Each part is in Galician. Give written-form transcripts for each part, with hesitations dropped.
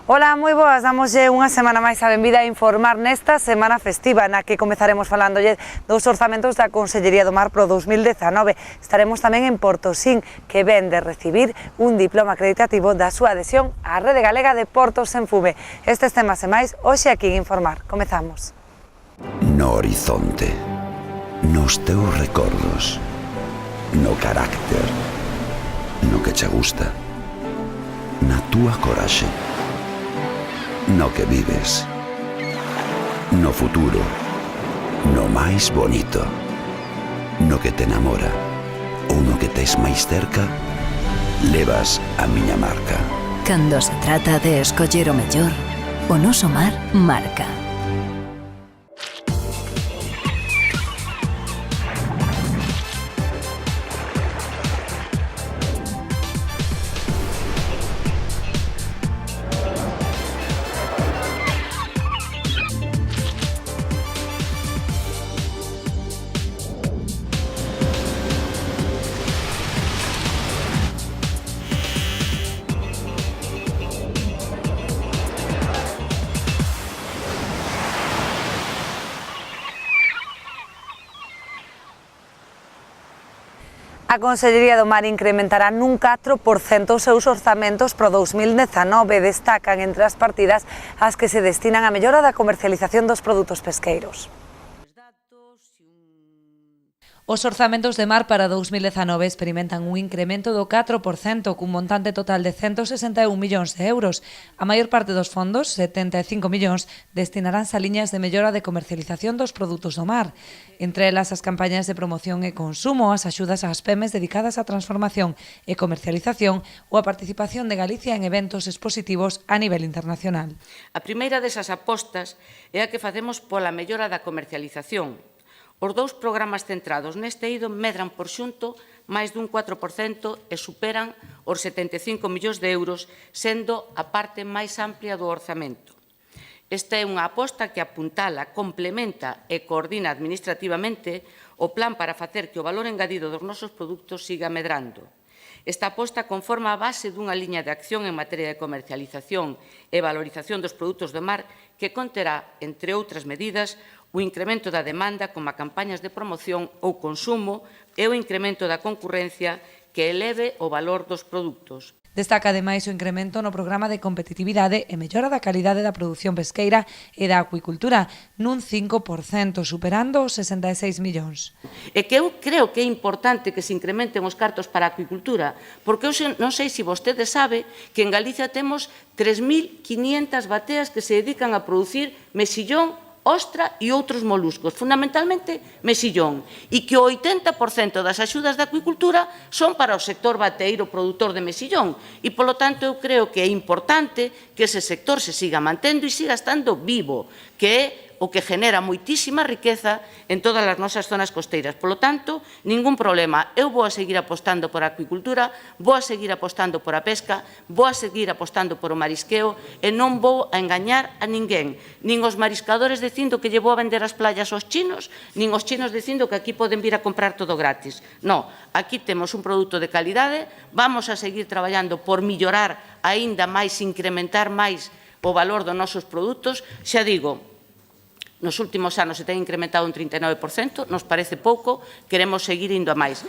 Ola, moi boas, damoslle unha semana máis a benvida a informar nesta semana festiva na que comezaremos falándolle dos orzamentos da Consellería do Mar pro 2019. Estaremos tamén en Portosín, que ven de recibir un diploma acreditativo da súa adhesión á Rede Galega de Portos sen Fume. Estes temas e máis, hoxe aquí en Informar. Comezamos. No horizonte, nos teus recordos, no carácter, no que che gusta, na túa coraxe, no que vives, no futuro, no máis bonito, no que te enamora ou no que tes máis cerca, levas a miña marca. Cando se trata de escoller o mellor, o noso mar marca. A Consellería do Mar incrementará nun 4% os seus orzamentos pro 2019. Destacan entre as partidas as que se destinan á mellora da comercialización dos produtos pesqueiros. Os orzamentos de mar para 2019 experimentan un incremento do 4%, cun montante total de 161 millóns de euros. A maior parte dos fondos, 75 millóns, destinaránse a liñas de mellora de comercialización dos produtos do mar. Entre elas, as campañas de promoción e consumo, as axudas ás PEMES dedicadas á transformación e comercialización ou a participación de Galicia en eventos expositivos a nivel internacional. A primeira desas apostas é a que facemos pola mellora da comercialización. Os dous programas centrados neste eido medran por xunto máis dun 4% e superan os 75 millóns de euros, sendo a parte máis amplia do orzamento. Esta é unha aposta que apuntala, complementa e coordina administrativamente o plan para facer que o valor engadido dos nosos produtos siga medrando. Esta aposta conforma a base dunha liña de acción en materia de comercialización e valorización dos produtos do mar que conterá, entre outras medidas, o incremento da demanda como a campañas de promoción ou consumo e o incremento da concurrencia que eleve o valor dos produtos. Destaca ademais o incremento no programa de competitividade e mellora da calidade da produción pesqueira e da acuicultura nun 5%, superando os 66 millóns. E que eu creo que é importante que se incrementen os cartos para a acuicultura, porque eu non sei se vostede sabe que en Galicia temos 3.500 bateas que se dedican a producir mexillón, ostra e outros moluscos, fundamentalmente mexillón, e que o 80% das axudas da acuicultura son para o sector bateeiro produtor de mexillón, e, polo tanto, eu creo que é importante que ese sector se siga mantendo e siga estando vivo, que é o que genera moitísima riqueza en todas as nosas zonas costeiras. Polo tanto, ningún problema. Eu vou a seguir apostando por a acuicultura, vou a seguir apostando por a pesca, vou a seguir apostando por o marisqueo e non vou a engañar a ninguén. Nin os mariscadores dicindo que lle vou a vender as playas aos chinos, nin os chinos dicindo que aquí poden vir a comprar todo gratis. Non, aquí temos un produto de calidade, vamos a seguir traballando por millorar aínda máis, incrementar máis o valor dos nosos produtos. Xa digo, nos últimos anos se ten incrementado un 39%, nos parece pouco, queremos seguir indo a máis.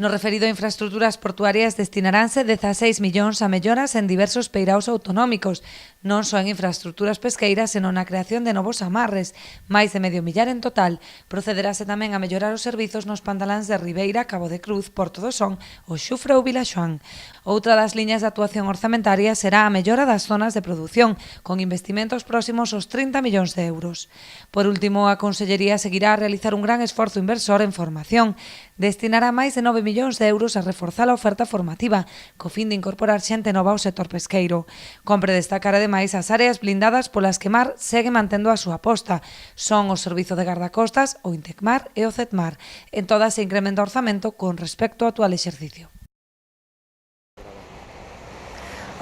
No referido a infraestructuras portuarias destinaránse 16 millóns a melloras en diversos peiraos autonómicos, non só en infraestructuras pesqueiras, senón na creación de novos amarres, máis de medio millar en total. Procederase tamén a mellorar os servizos nos pantaláns de Ribeira, Cabo de Cruz, Porto do Son, o Xufre ou Vilaxoán. Outra das liñas de actuación orzamentaria será a mellora das zonas de produción, con investimentos próximos aos 30 millóns de euros. Por último, a Consellería seguirá a realizar un gran esforzo inversor en formación. Destinará máis de 9 millóns de euros a reforzar a oferta formativa, co fin de incorporar xente nova ao sector pesqueiro. Compre destacar ademais as áreas blindadas polas que Mar segue mantendo a súa aposta. Son o Servizo de Gardacostas, o Intecmar e o CETMAR. En todas se incrementa o orzamento con respecto ao actual exercicio.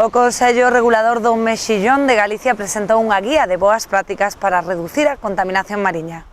O Consello Regulador do Mexillón de Galicia presentou unha guía de boas prácticas para reducir a contaminación mariña.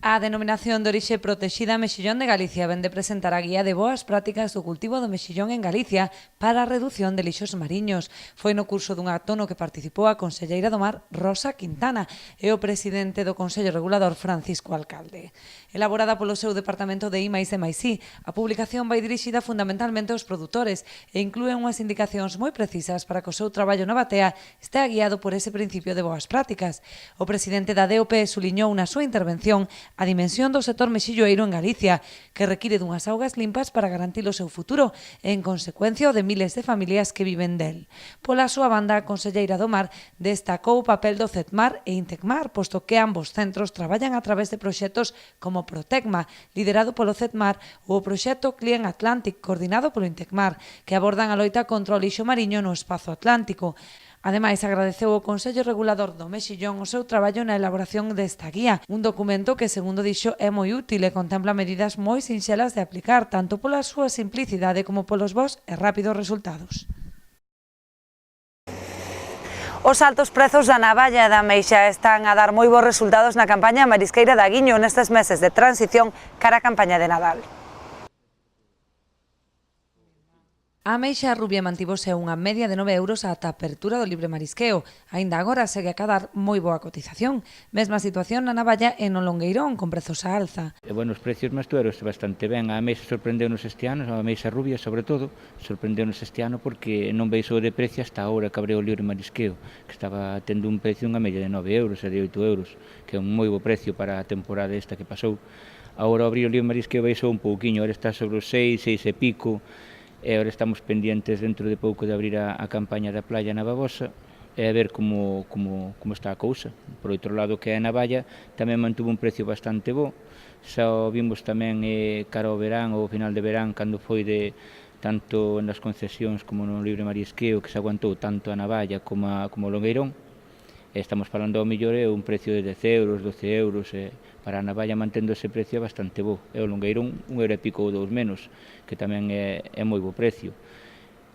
A denominación de orixe protexida Mexillón de Galicia vende presentar a guía de boas prácticas do cultivo do mexillón en Galicia para a reducción de lixos mariños. Foi no curso dun acto no que participou a conselleira do Mar Rosa Quintana e o presidente do Consello Regulador Francisco Alcalde. Elaborada polo seu departamento de I+D+I, a publicación vai dirixida fundamentalmente aos produtores e inclúe unhas indicacións moi precisas para que o seu traballo na batea estea guiado por ese principio de boas prácticas. O presidente da DOP suliñou na súa intervención a dimensión do sector mexilloeiro en Galicia, que require dunhas augas limpas para garantir o seu futuro e, en consecuencia, o de miles de familias que viven del. Pola súa banda, a conselleira do Mar destacou o papel do CETMAR e Intecmar, posto que ambos centros traballan a través de proxectos como Protecma, liderado polo CETMAR, ou o proxecto Clean Atlantic, coordinado polo Intecmar, que abordan a loita contra o lixo mariño no espazo atlántico. Ademais, agradeceu ao Consello Regulador do Mexillón o seu traballo na elaboración desta guía, un documento que, segundo dixo, é moi útil e contempla medidas moi sinxelas de aplicar, tanto pola súa simplicidade como polos bons e rápidos resultados. Os altos prezos da navalla e da ameixa están a dar moi bons resultados na campaña marisqueira da Guiño nestes meses de transición cara a campaña de Nadal. A ameixa rubia mantívose unha media de 9 euros ata a apertura do libre marisqueo. Aínda agora segue a cadar moi boa cotización. Mesma situación na navalla e no longueirón, con prezos a alza. Bueno, os precios mastueros bastante ben. A ameixa sorprendeu-nos este ano, a ameixa rubia, sobre todo, sorprendeu-nos este ano porque non baixou de precio hasta agora que abriu o libre marisqueo, que estaba tendo un precio unha media de 9 euros e de 8 euros, que é un moi bo precio para a temporada esta que pasou. Agora abriu o libre marisqueo baixou un pouquiño, agora está sobre os 6 e pico, e agora estamos pendientes dentro de pouco de abrir a campaña da playa na Babosa e a ver como está a cousa. Por outro lado, que a navalla tamén mantuvo un precio bastante bo. Xa vimos tamén cara ao verán, ou ao final de verán, cando foi de tanto nas concesións como no libre marisqueo, que se aguantou tanto a navalla como o longueirón. Estamos falando ao mellor un precio de 10 euros, 12 euros, para a navalla mantendo ese precio bastante bo. E o longueirón 1 euro e pico ou 2 menos, que tamén é moi bo precio.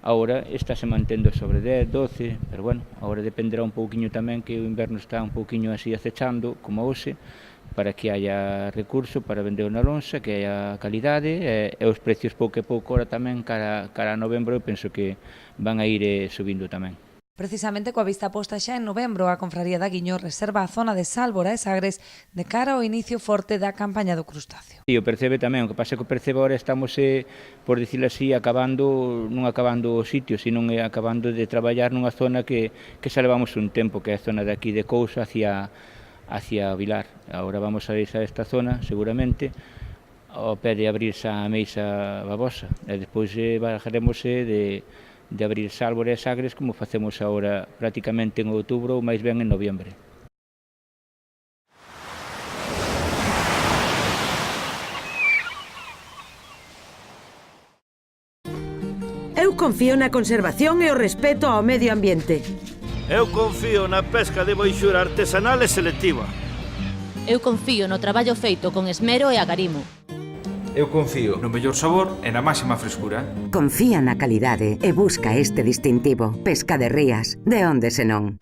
Agora estáse mantendo sobre 10, 12, pero bueno, agora dependerá un pouquiño tamén que o inverno está un pouquiño así acechando, como hoxe, para que haya recurso para vender na lonxa, que haya calidade, e os precios pouco a pouco agora tamén cara a novembro eu penso que van a ir subindo tamén. Precisamente coa vista posta xa en novembro, a Confraría da Guiño reserva a zona de Sálvora e Sagres de cara ao inicio forte da campaña do crustáceo. E o percebe tamén, o que pasa é que o percebe agora estamos, por dicirlo así, non acabando o sitio, sino acabando de traballar nunha zona que xa levamos un tempo, que é a zona de aquí de Cousa hacia Vilar. Agora vamos a deixar esta zona, seguramente, ao pé de abrirse a ameixa Babosa, e despois bajaremos de abrir Sálvora e Sagres como facemos agora prácticamente en outubro ou máis ben en noviembre. Eu confío na conservación e o respeto ao medio ambiente. Eu confío na pesca de boixura artesanal e selectiva. Eu confío no traballo feito con esmero e agarimo. Eu confío no mellor sabor e na máxima frescura. Confía na calidade e busca este distintivo. Pesca de Rías, de onde senón.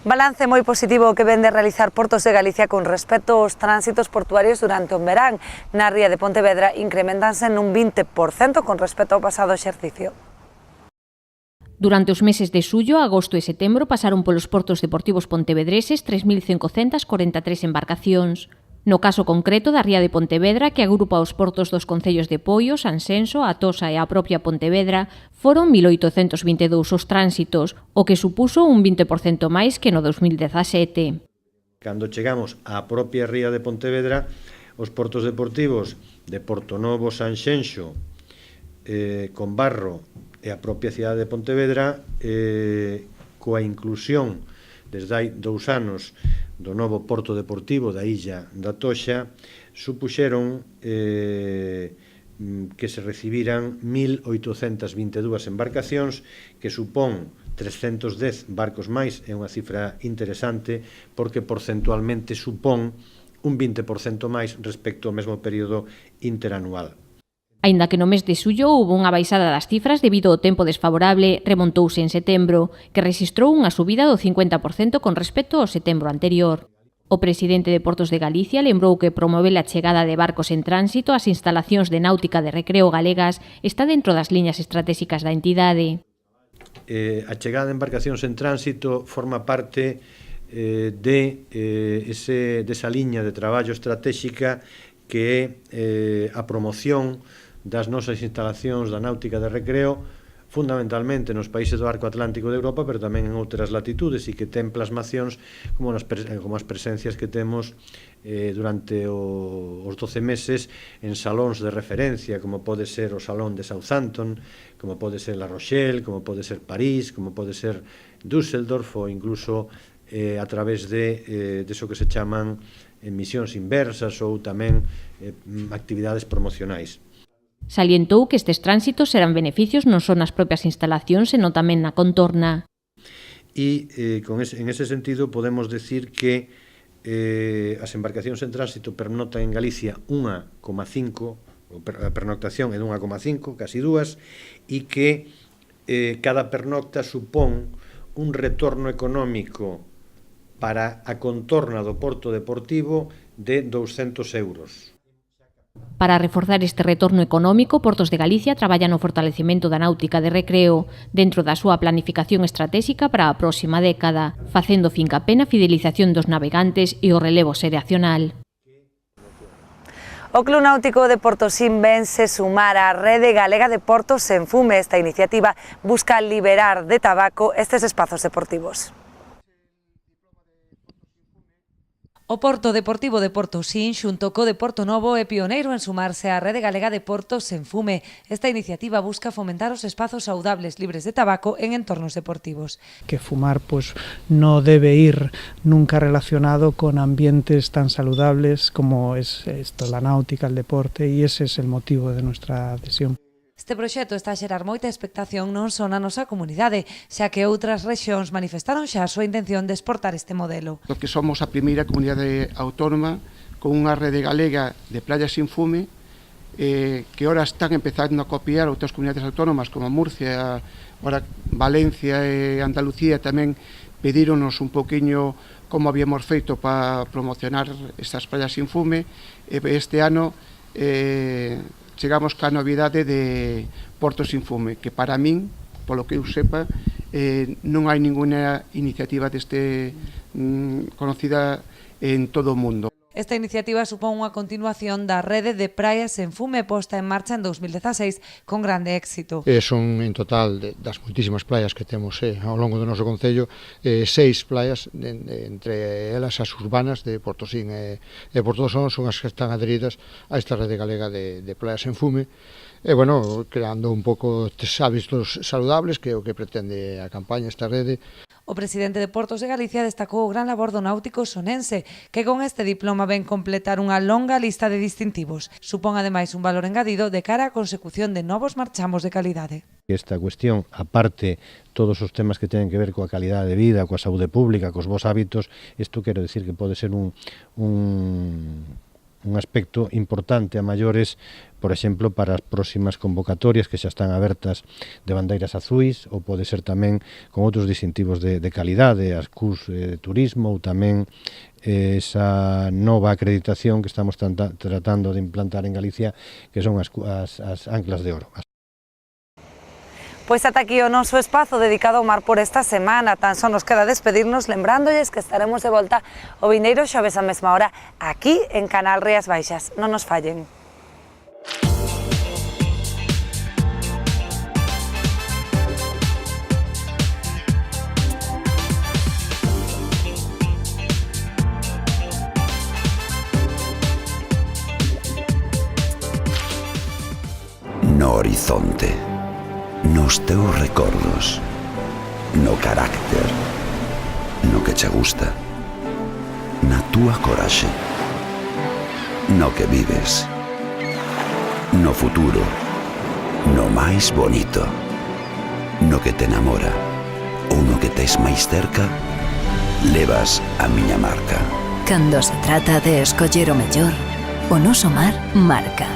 Balance moi positivo que vende realizar Portos de Galicia con respecto aos tránsitos portuarios durante o verán. Na ría de Pontevedra incrementanse nun 20% con respecto ao pasado exercicio. Durante os meses de xullo, agosto e setembro pasaron polos portos deportivos pontevedreses 3.543 embarcacións. No caso concreto da ría de Pontevedra, que agrupa os portos dos concellos de Poio, Sanxenxo, A Tosa e a propia Pontevedra, foron 1.822 os tránsitos, o que supuso un 20% máis que no 2017. Cando chegamos á propia ría de Pontevedra, os portos deportivos de Portonovo, Sanxenxo, Conbarro e a propia cidade de Pontevedra, coa inclusión desde hai 2 anos do novo porto deportivo da illa da Toxa, supuxeron que se recibiran 1.822 embarcacións, que supón 310 barcos máis. É unha cifra interesante porque porcentualmente supón un 20% máis respecto ao mesmo período interanual. Aínda que no mes de xullo houve unha baixada das cifras debido ao tempo desfavorable, remontouse en setembro, que rexistrou unha subida do 50% con respecto ao setembro anterior. O presidente de Portos de Galicia lembrou que promover a chegada de barcos en tránsito ás instalacións de náutica de recreo galegas está dentro das liñas estratégicas da entidade. A chegada de embarcacións en tránsito forma parte desa liña de traballo estratégica que é a promoción das nosas instalacións da náutica de recreo, fundamentalmente nos países do arco atlántico de Europa, pero tamén en outras latitudes, e que ten plasmacións como as presencias que temos durante os 12 meses en salóns de referencia, como pode ser o Salón de Southampton, como pode ser La Rochelle, como pode ser París, como pode ser Düsseldorf, ou incluso a través de eso que se chaman misións inversas ou tamén actividades promocionais. Salientou que estes tránsitos serán beneficios non só nas propias instalacións, senón tamén na contorna. E en ese sentido podemos decir que as embarcacións en tránsito pernoctan en Galicia 1,5, a pernoctación é de 1,5, casi 2, e que cada pernocta supón un retorno económico para a contorna do porto deportivo de 200 euros. Para reforzar este retorno económico, Portos de Galicia traballa no fortalecemento da náutica de recreo dentro da súa planificación estratégica para a próxima década, facendo fincapé na fidelización dos navegantes e o relevo xeracional. O Club Náutico de Portosín vense sumar á Rede Galega de Portos en Fume. Esta iniciativa busca liberar de tabaco estes espazos deportivos. O Porto Deportivo de Portosín, xunto co de Porto Novo, é pioneiro en sumarse á Rede Galega de Portos en Fume. Esta iniciativa busca fomentar os espazos saudables libres de tabaco en entornos deportivos. Que fumar no debe ir nunca relacionado con ambientes tan saludables como es la náutica, el deporte, y ese es el motivo de nuestra adhesión. Este proxecto está a xerar moita expectación non só na nosa comunidade, xa que outras rexións manifestaron xa a súa intención de exportar este modelo. Que somos a primeira comunidade autónoma con unha rede galega de playas sin fume que ahora están empezando a copiar outras comunidades autónomas como Murcia, ahora Valencia e Andalucía tamén pedíronos un poquinho como habíamos feito para promocionar estas playas sin fume. Este ano chegamos ca novidade de Portos sin fume, que para min, polo que eu sepa, non hai ninguna iniciativa deste conocida en todo o mundo. Esta iniciativa supón unha continuación da rede de praias en fume posta en marcha en 2016 con grande éxito. Son en total das moitísimas praias que temos ao longo do noso concello, 6 praias, entre elas as urbanas de Portosín e Portosón son as que están adheridas a esta rede galega de praias en fume. E, bueno, creando un pouco estes hábitos saludables que é o que pretende a campaña esta rede. O presidente de Portos de Galicia destacou o gran labor do náutico sonense, que con este diploma ven completar unha longa lista de distintivos. Supón ademais un valor engadido de cara á consecución de novos marchamos de calidade. Esta cuestión, aparte todos os temas que teñen que ver coa calidade de vida, coa saúde pública, cos bons hábitos, isto quero decir que pode ser un aspecto importante a maiores, por exemplo, para as próximas convocatorias que xa están abertas de bandeiras azuis, ou pode ser tamén con outros distintivos de calidade, as CUS de turismo, ou tamén esa nova acreditación que estamos tratando de implantar en Galicia, que son as anclas de oro. Pois ata aquí o noso espazo dedicado ao mar por esta semana. Tan só nos queda despedirnos lembrándoles que estaremos de volta o vindeiro xoves á mesma hora aquí en Canal Rías Baixas. Non nos fallen. No horizonte, nos teus recordos, no carácter, no que che gusta, na túa coraxe, no que vives, no futuro, no máis bonito, no que te enamora ou no que tes máis cerca, levas a miña marca. Cando se trata de escoller o mellor, o noso mar marca.